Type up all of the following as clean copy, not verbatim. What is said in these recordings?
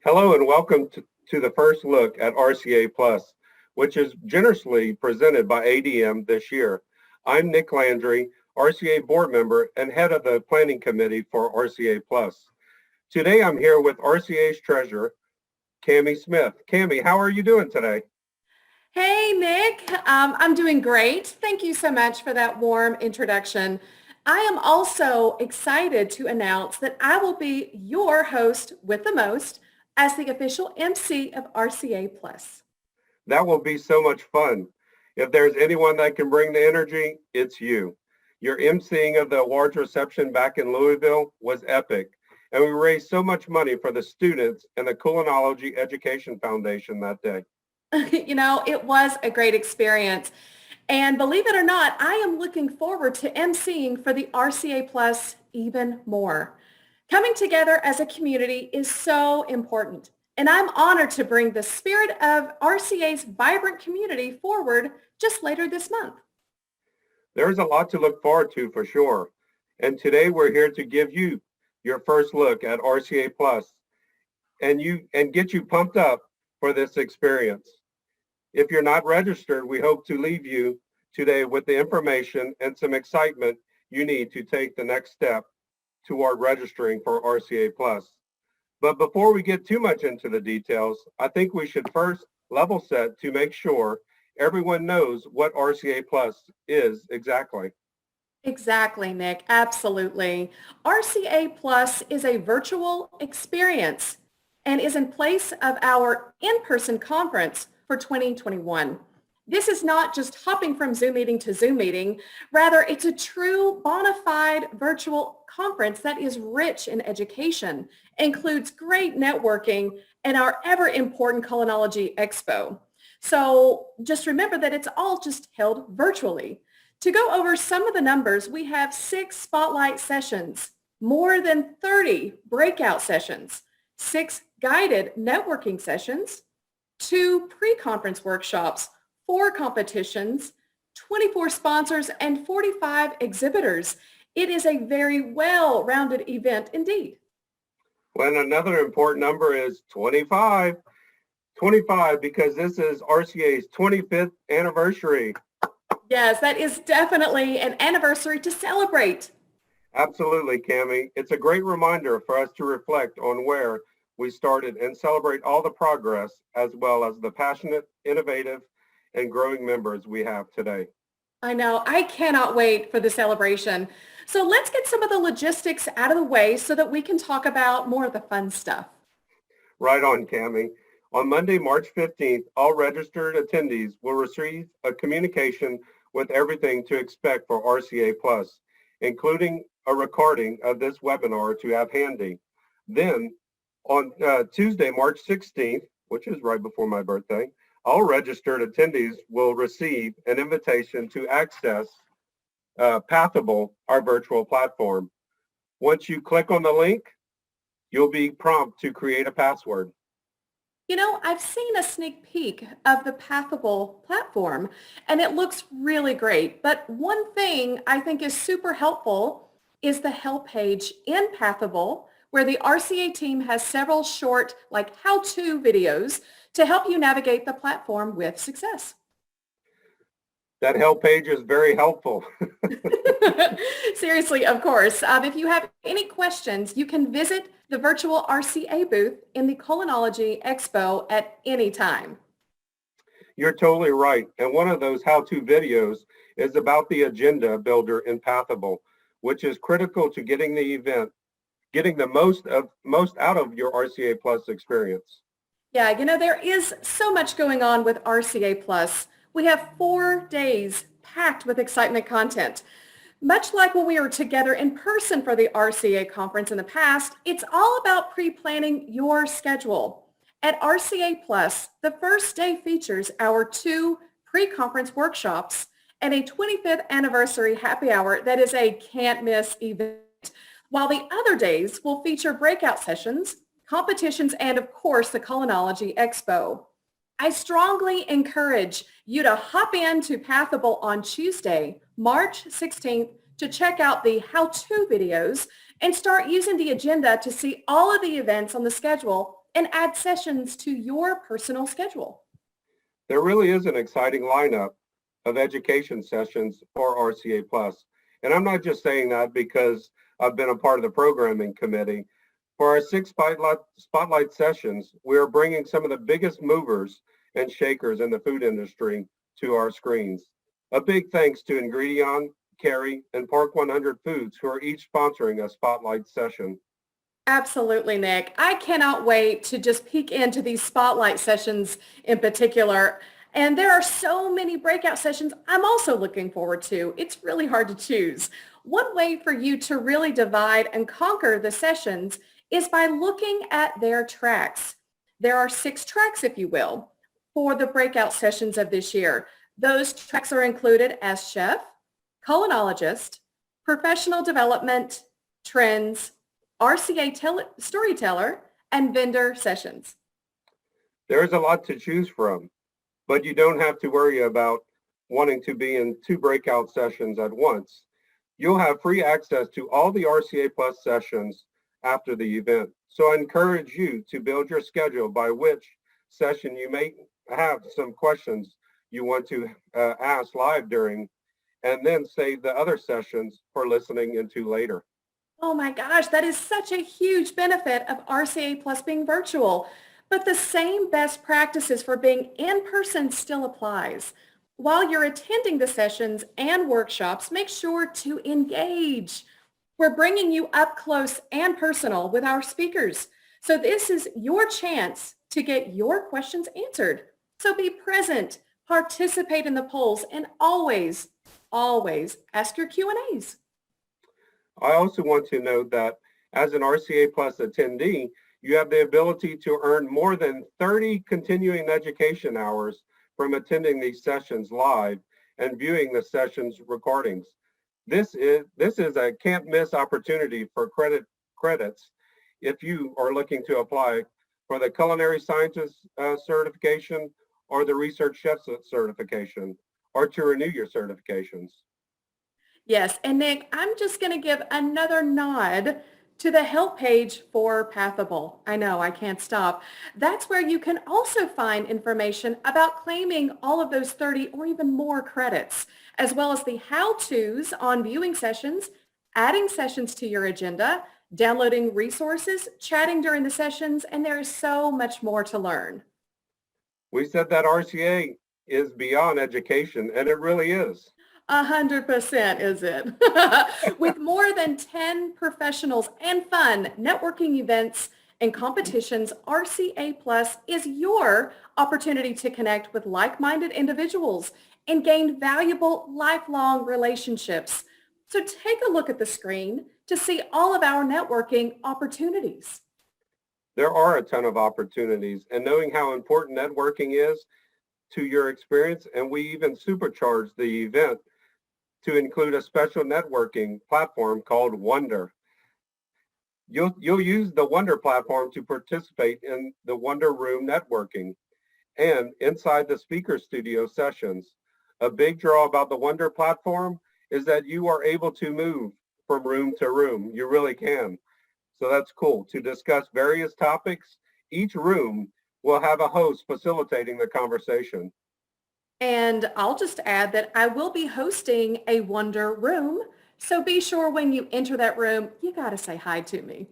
Hello and welcome to the first look at RCA Plus, which is generously presented by ADM this year. I'm Nick Landry, RCA board member and head of the planning committee for RCA Plus. Today I'm here with RCA's treasurer, Cami Smith. Cami, how are you doing today? Hey, Nick. I'm doing great. Thank you so much for that warm introduction. I am also excited to announce that I will be your host with the most as the official MC of RCA Plus. That will be so much fun. If there's anyone that can bring the energy, it's you. Your emceeing of the awards reception back in Louisville was epic, and we raised so much money for the students and the Culinology Education Foundation that day. It was a great experience. And believe it or not, I am looking forward to emceeing for the RCA Plus even more. Coming together as a community is so important, and I'm honored to bring the spirit of RCA's vibrant community forward just later this month. There's a lot to look forward to for sure. And today we're here to give you your first look at RCA Plus and get you pumped up for this experience. If you're not registered, we hope to leave you today with the information and some excitement you need to take the next step toward registering for RCA Plus. But before we get too much into the details, I think we should first level set to make sure everyone knows what RCA Plus is exactly. Exactly, Nick. Absolutely. RCA Plus is a virtual experience and is in place of our in-person conference for 2021. This is not just hopping from Zoom meeting to Zoom meeting. Rather, it's a true bona fide virtual conference that is rich in education, includes great networking, and our ever important Culinology Expo. So just remember that it's all just held virtually. To go over some of the numbers, we have 6 spotlight sessions, more than 30 breakout sessions, 6 guided networking sessions, 2 pre-conference workshops, 4 competitions, 24 sponsors, and 45 exhibitors. It is a very well-rounded event indeed. Well, another important number is 25. 25 because this is RCA's 25th anniversary. Yes, that is definitely an anniversary to celebrate. Absolutely, Cami. It's a great reminder for us to reflect on where we started and celebrate all the progress as well as the passionate, innovative, and growing members we have today. I know. I cannot wait for the celebration. So let's get some of the logistics out of the way so that we can talk about more of the fun stuff. Right on, Cami. On Monday, March 15th, all registered attendees will receive a communication with everything to expect for RCA Plus, including a recording of this webinar to have handy. Then on Tuesday, March 16th, which is right before my birthday, all registered attendees will receive an invitation to access Pathable, our virtual platform. Once you click on the link, you'll be prompted to create a password. I've seen a sneak peek of the Pathable platform, and it looks really great. But one thing I think is super helpful is the help page in Pathable, where the RCA team has several short, like how-to videos to help you navigate the platform with success. That help page is very helpful. Seriously, of course. If you have any questions, you can visit the virtual RCA booth in the Culinology Expo at any time. You're totally right. And one of those how-to videos is about the agenda builder in Pathable, which is critical to getting the event, getting the most out of your RCA Plus experience. Yeah, there is so much going on with RCA Plus. We have 4 days packed with excitement content. Much like when we were together in person for the RCA conference in the past, it's all about pre-planning your schedule. At RCA Plus, the first day features our 2 pre-conference workshops and a 25th anniversary happy hour that is a can't-miss event, while the other days will feature breakout sessions, competitions, and of course, the Culinology Expo. I strongly encourage you to hop into Pathable on Tuesday, March 16th, to check out the how-to videos and start using the agenda to see all of the events on the schedule and add sessions to your personal schedule. There really is an exciting lineup of education sessions for RCA Plus. And I'm not just saying that because I've been a part of the programming committee. For our 6 spotlight sessions, we are bringing some of the biggest movers and shakers in the food industry to our screens. A big thanks to Ingredion, Carrie, and Park 100 Foods, who are each sponsoring a spotlight session. Absolutely, Nick. I cannot wait to just peek into these spotlight sessions in particular. And there are so many breakout sessions I'm also looking forward to. It's really hard to choose. One way for you to really divide and conquer the sessions is by looking at their tracks. There are 6 tracks, if you will, for the breakout sessions of this year. Those tracks are included as chef, culinologist, professional development, trends, RCA storyteller, and vendor sessions. There is a lot to choose from, but you don't have to worry about wanting to be in 2 breakout sessions at once. You'll have free access to all the RCA Plus sessions after the event. So I encourage you to build your schedule by which session you may have some questions you want to ask live during, and then save the other sessions for listening into later. Oh my gosh, that is such a huge benefit of RCA Plus being virtual. But the same best practices for being in person still applies. While you're attending the sessions and workshops, make sure to engage. We're bringing you up close and personal with our speakers. So this is your chance to get your questions answered. So be present, participate in the polls, and always, always ask your Q&As. I also want to note that as an RCA Plus attendee, you have the ability to earn more than 30 continuing education hours from attending these sessions live and viewing the sessions recordings. This is a can't miss opportunity for credits if you are looking to apply for the culinary scientist certification or the research chef certification, or to renew your certifications. Yes, and Nick, I'm just going to give another nod to the help page for Pathable. I know, I can't stop. That's where you can also find information about claiming all of those 30 or even more credits, as well as the how-tos on viewing sessions, adding sessions to your agenda, downloading resources, chatting during the sessions, and there is so much more to learn. We said that RCA is beyond education, and it really is. 100% is it. With more than 10 professionals and fun networking events and competitions, RCA Plus is your opportunity to connect with like-minded individuals and gain valuable lifelong relationships. So take a look at the screen to see all of our networking opportunities. There are a ton of opportunities, and knowing how important networking is to your experience, and we even supercharge the event to include a special networking platform called Wonder. You'll use the Wonder platform to participate in the Wonder Room networking and inside the speaker studio sessions. A big draw about the Wonder platform is that you are able to move from room to room. You really can. So that's cool. To discuss various topics, each room will have a host facilitating the conversation. And I'll just add that I will be hosting a Wonder Room. So be sure when you enter that room, you got to say hi to me.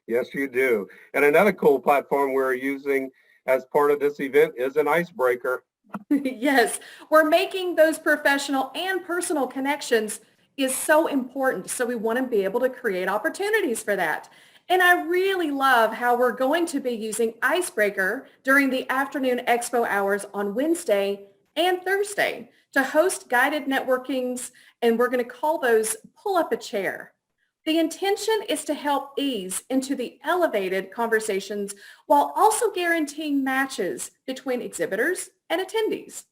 Yes, you do. And another cool platform we're using as part of this event is an icebreaker. Yes, we're making those professional and personal connections is so important. So we want to be able to create opportunities for that. And I really love how we're going to be using Icebreaker during the afternoon expo hours on Wednesday and Thursday to host guided networkings, and we're going to call those Pull Up a Chair. The intention is to help ease into the elevated conversations while also guaranteeing matches between exhibitors and attendees.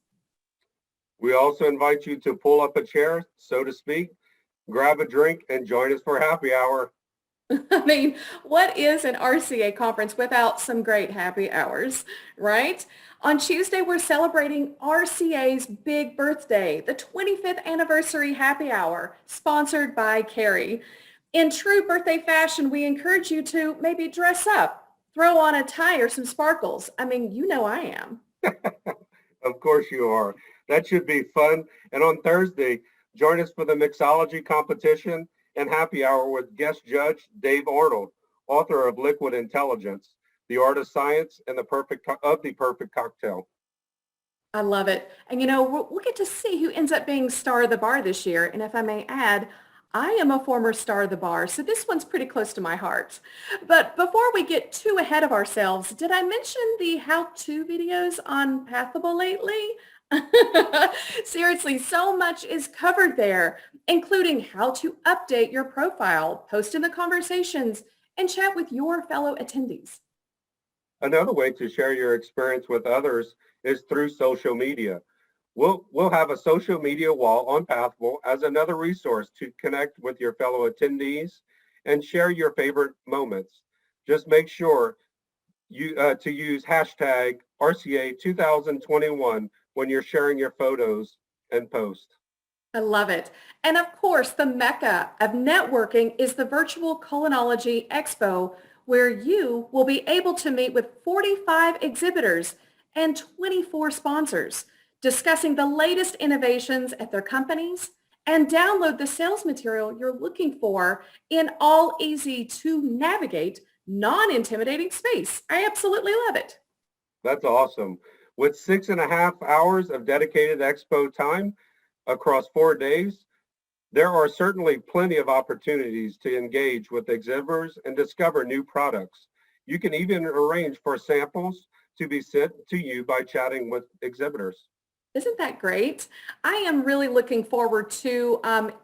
We also invite you to pull up a chair, so to speak, grab a drink, and join us for happy hour. I mean, what is an RCA conference without some great happy hours, right? On Tuesday, we're celebrating RCA's big birthday, the 25th anniversary happy hour, sponsored by Carrie. In true birthday fashion, we encourage you to maybe dress up, throw on a tie or some sparkles. I mean, you know I am. Of course you are. That should be fun. And on Thursday, join us for the mixology competition and happy hour with guest judge Dave Arnold, author of Liquid Intelligence, The Art of Science and the Perfect Cocktail. I love it. And we'll get to see who ends up being star of the bar this year. And if I may add, I am a former star of the bar, so this one's pretty close to my heart. But before we get too ahead of ourselves, did I mention the how-to videos on Pathable lately? Seriously, so much is covered there, including how to update your profile, post in the conversations, and chat with your fellow attendees. Another way to share your experience with others is through social media. We'll have a social media wall on Pathable as another resource to connect with your fellow attendees and share your favorite moments. Just make sure to use hashtag RCA 2021 when you're sharing your photos and posts. I love it. And of course, the mecca of networking is the Virtual Culinology Expo, where you will be able to meet with 45 exhibitors and 24 sponsors, discussing the latest innovations at their companies and download the sales material you're looking for in all easy to navigate, non-intimidating space. I absolutely love it. That's awesome. With 6.5 hours of dedicated expo time across 4 days, there are certainly plenty of opportunities to engage with exhibitors and discover new products. You can even arrange for samples to be sent to you by chatting with exhibitors. Isn't that great? I am really looking forward to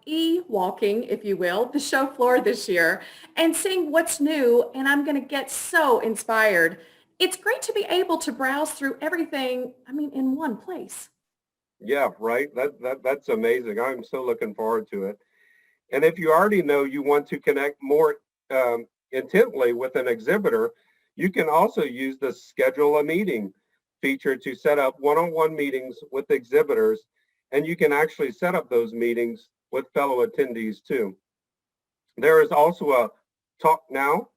e-walking, if you will, the show floor this year and seeing what's new, and I'm going to get so inspired. It's great to be able to browse through everything, in one place. Yeah, right. That's amazing. I'm so looking forward to it. And if you already know you want to connect more intently with an exhibitor, you can also use the schedule a meeting feature to set up one-on-one meetings with exhibitors, and you can actually set up those meetings with fellow attendees too. There is also a Talk Now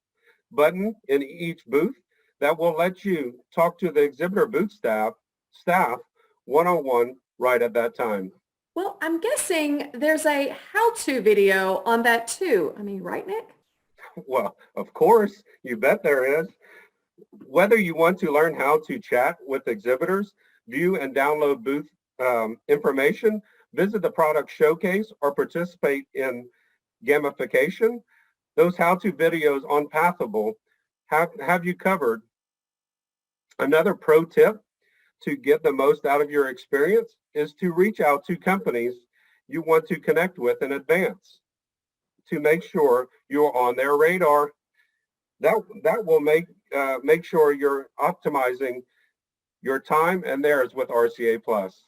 button in each booth that will let you talk to the exhibitor booth staff one-on-one right at that time. Well, I'm guessing there's a how-to video on that too. Right, Nick? Well, of course, you bet there is. Whether you want to learn how to chat with exhibitors, view and download booth information, visit the product showcase, or participate in gamification, those how-to videos on Pathable have you covered. Another pro tip to get the most out of your experience is to reach out to companies you want to connect with in advance to make sure you're on their radar. That will make sure you're optimizing your time and theirs with RCA Plus.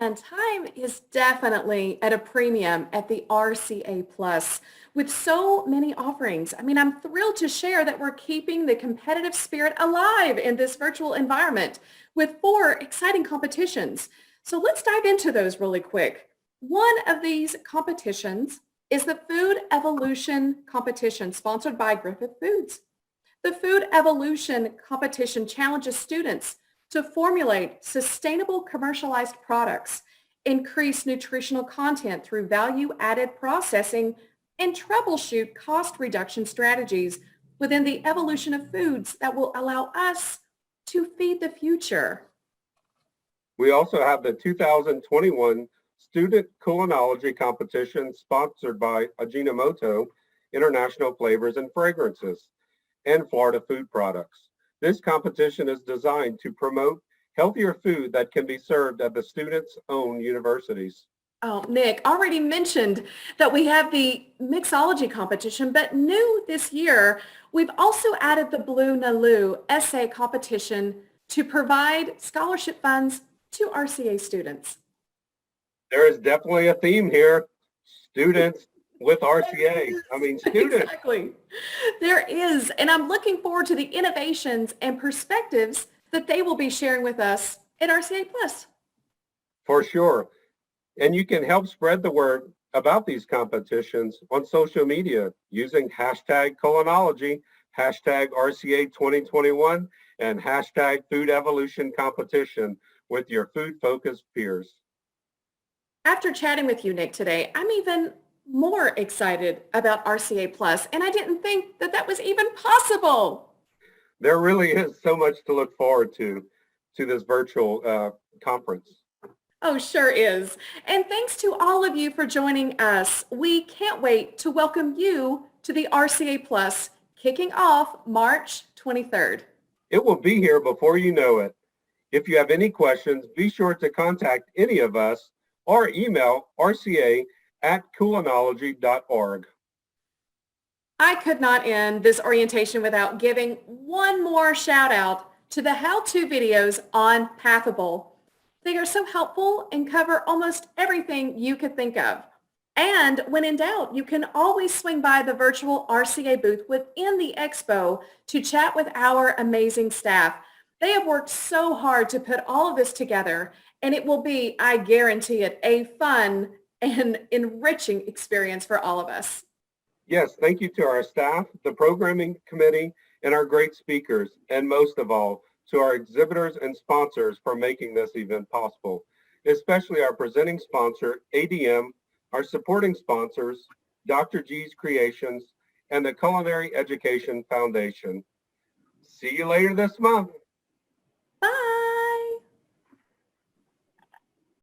Man, time is definitely at a premium at the RCA Plus with so many offerings. I'm thrilled to share that we're keeping the competitive spirit alive in this virtual environment with 4 exciting competitions. So let's dive into those really quick. One of these competitions is the Food Evolution Competition sponsored by Griffith Foods. The Food Evolution Competition challenges students to formulate sustainable commercialized products, increase nutritional content through value-added processing, and troubleshoot cost reduction strategies within the evolution of foods that will allow us to feed the future. We also have the 2021 Student Culinology Competition sponsored by Ajinomoto International Flavors and Fragrances and Florida Food Products. This competition is designed to promote healthier food that can be served at the students' own universities. Oh, Nick already mentioned that we have the mixology competition, but new this year, we've also added the Blue Nalu essay competition to provide scholarship funds to RCA students. There is definitely a theme here. Students with RCA. Students. Exactly. There is. And I'm looking forward to the innovations and perspectives that they will be sharing with us at RCA Plus. For sure. And you can help spread the word about these competitions on social media using hashtag culinology, hashtag RCA 2021, and hashtag food evolution competition with your food-focused peers. After chatting with you, Nick, today, I'm even more excited about RCA Plus, and I didn't think that that was even possible. There really is so much to look forward to this virtual conference. Oh, sure is. And thanks to all of you for joining us. We can't wait to welcome you to the RCA Plus kicking off March 23rd. It will be here before you know it. If you have any questions, be sure to contact any of us or email rca@culinology.org. I could not end this orientation without giving one more shout out to the how-to videos on Pathable. They are so helpful and cover almost everything you could think of. And when in doubt, you can always swing by the virtual RCA booth within the expo to chat with our amazing staff. They have worked so hard to put all of this together, and it will be, I guarantee it, a fun and enriching experience for all of us. Yes, thank you to our staff, the programming committee, and our great speakers, and most of all, to our exhibitors and sponsors for making this event possible, especially our presenting sponsor, ADM, our supporting sponsors, Dr. G's Creations, and the Culinary Education Foundation. See you later this month.